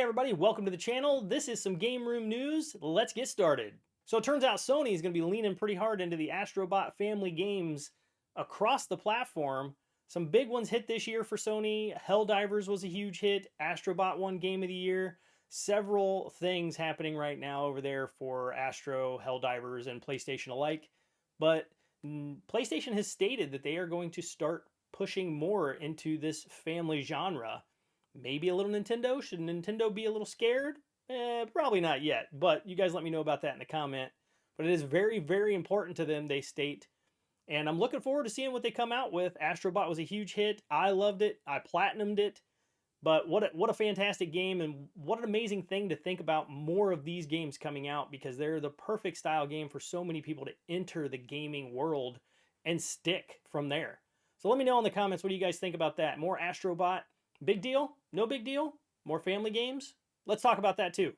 everybody, welcome to the channel. This is some game room news. Let's get started. So it turns out Sony is going to be leaning pretty hard into the Astrobot family games across the platform. Some big ones hit this year for Sony. Helldivers was a huge hit. Astrobot won Game of the Year. Several things happening right now over there for Astro, Helldivers, and PlayStation alike. But PlayStation has stated that they are going to start pushing more into this family genre. Maybe a little Nintendo. Should Nintendo be a little scared? Probably not yet, but you guys let me know about that in the comment. But it is very, very important to them, they state. And I'm looking forward to seeing what they come out with. Astrobot was a huge hit. I loved it. I platinumed it. But what a fantastic game, and what an amazing thing to think about more of these games coming out, because they're the perfect style game for so many people to enter the gaming world and stick from there. So let me know in the comments, what do you guys think about that? More Astrobot? Big deal? No big deal? More family games? Let's talk about that too.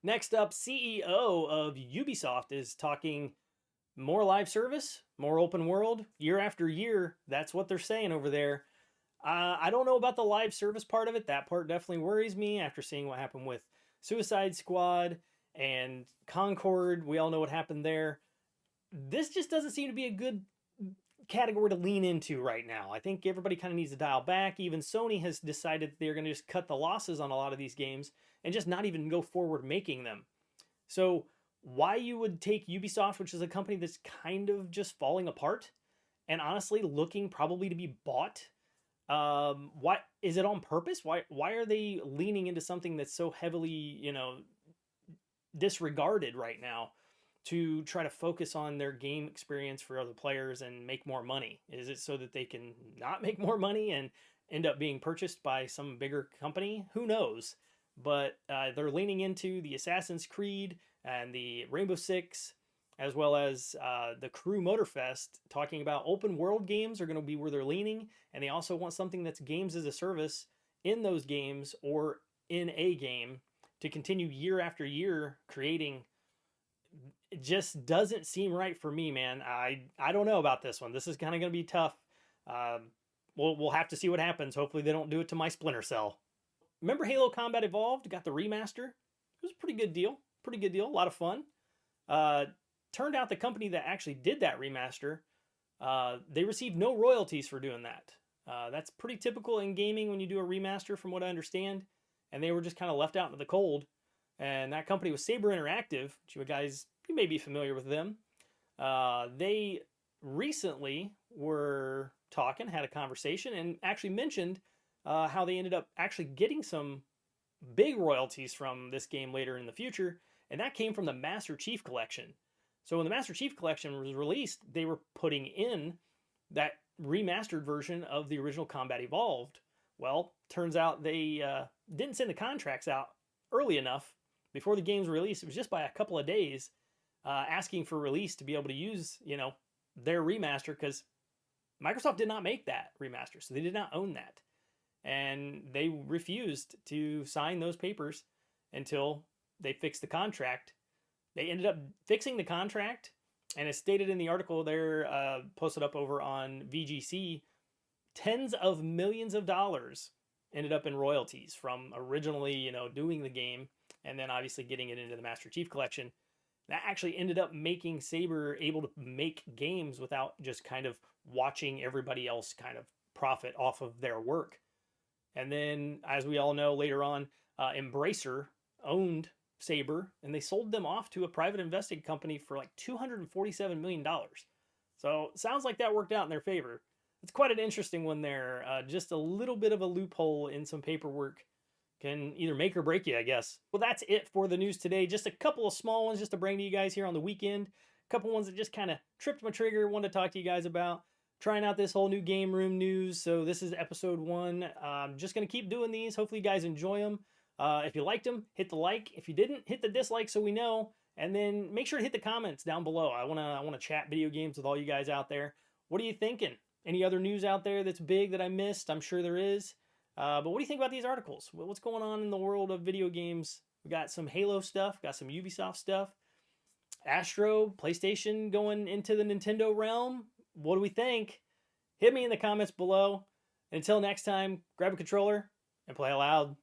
Next up, CEO of Ubisoft is talking more live service, more open world, year after year. That's what they're saying over there. I don't know about the live service part of it. That part definitely worries me after seeing what happened with Suicide Squad and Concord. We all know what happened there. This just doesn't seem to be a good category to lean into right now. I think everybody kind of needs to dial back. Even Sony has decided that they're going to just cut the losses on a lot of these games and just not even go forward making them. So why you would take Ubisoft, which is a company that's kind of just falling apart and honestly looking probably to be bought? Why is it on purpose? Why are they leaning into something that's so heavily, disregarded right now, to try to focus on their game experience for other players and make more money? Is it so that they can not make more money and end up being purchased by some bigger company? Who knows? But they're leaning into the Assassin's Creed and the Rainbow Six, as well as the Crew Motorfest, talking about open world games are going to be where they're leaning. And they also want something that's games as a service in those games or in a game to continue year after year creating. It just doesn't seem right for me, man. I don't know about this one. This is kind of going to be tough. We'll have to see what happens. Hopefully they don't do it to my Splinter Cell. Remember Halo Combat Evolved? Got the remaster. It was a pretty good deal. Pretty good deal. A lot of fun. Turned out the company that actually did that remaster, they received no royalties for doing that. That's pretty typical in gaming when you do a remaster, from what I understand. And they were just kind of left out into the cold. And that company was Saber Interactive, which you may be familiar with them. They recently were talking, had a conversation, and actually mentioned how they ended up actually getting some big royalties from this game later in the future, and that came from the Master Chief Collection. So when the Master Chief Collection was released, they were putting in that remastered version of the original Combat Evolved. Well, turns out they didn't send the contracts out early enough before the game's release. It was just by a couple of days, asking for release to be able to use, their remaster, because Microsoft did not make that remaster, so they did not own that. And they refused to sign those papers until they fixed the contract. They ended up fixing the contract, and as stated in the article there, posted up over on VGC, tens of millions of dollars ended up in royalties from originally, doing the game, and then obviously getting it into the Master Chief Collection. That actually ended up making Saber able to make games without just kind of watching everybody else kind of profit off of their work. And then, as we all know, later on, Embracer owned Saber, and they sold them off to a private investing company for like $247 million. So sounds like that worked out in their favor. It's quite an interesting one there. Just a little bit of a loophole in some paperwork can either make or break you, I guess. Well, that's it for the news today. Just a couple of small ones just to bring to you guys here on the weekend. A couple ones that just kind of tripped my trigger, wanted to talk to you guys about. Trying out this whole new game room news. So this is episode 1. I'm just going to keep doing these. Hopefully you guys enjoy them. If you liked them, hit the like. If you didn't, hit the dislike so we know. And then make sure to hit the comments down below. I want to chat video games with all you guys out there. What are you thinking? Any other news out there that's big that I missed? I'm sure there is. But what do you think about these articles? What's going on in the world of video games? We got some Halo stuff, got some Ubisoft stuff. Astro, PlayStation going into the Nintendo realm. What do we think? Hit me in the comments below. Until next time, grab a controller and play aloud.